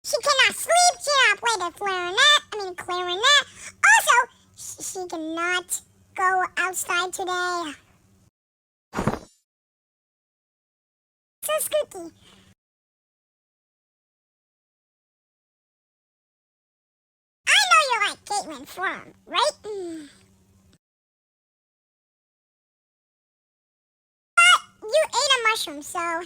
She cannot sleep. She cannot play the clarinet. Also, she cannot go outside today. So spooky. I know you like Caitlin Forum, right? But you ate a mushroom, so